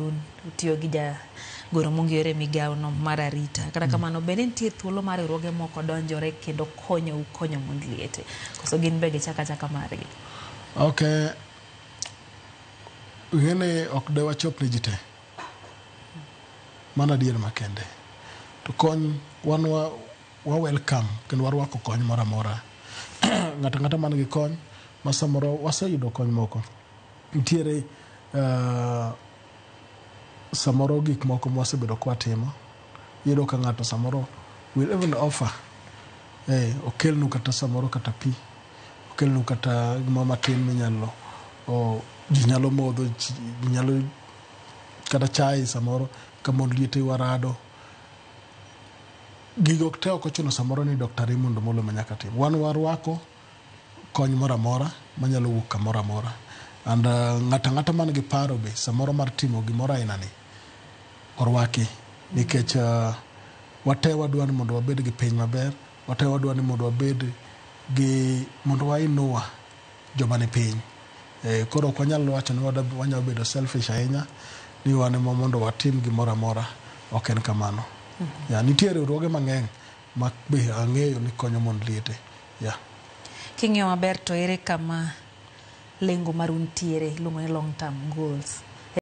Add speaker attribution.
Speaker 1: utiyo gi ja goro mongere migao no mar arita kata kamano bende nitie thuolo mar riwruoge moko donjore kendo konyo mond liete koso gin be gichaka margi.
Speaker 2: Okay, ngene ok de wachop ne jite mana dier makende to kony wan wa welcome kendo warwako kony mora mora ngata man gi kony ma samoro waseyudo kony moko ntiere samoro gik moko mwasebedo kwa timo yudo ka ngato samoro will even offer okelnu kata samoro kata pi okelnu kata gima matin minyalo jinyalo modho jinyalo kata chai samoro kamon liete warado gigo te ok ochuno samoro ni Dr. Raymond Omolo manyaka tim wan warwako kony mora mora manyalo wuok kamora mora and ngata man gi paro be samoro mar timo gimoro aina ni orwaki nikech wate wadwani mondo wabed gi piny maber wate wadwani mondo wabed gi mondo wainua joma ni piny koro ok wanyalo wacho ni wanyalo bedo selfish ahinya ni wane mondo watim gimoro amora ok en kamano nitie riwruoge mang'eny ma be ang'eyo ni konyo mond liete
Speaker 1: king'iyo maber to ere kama lengo maru ntiere iluongo ni long term goals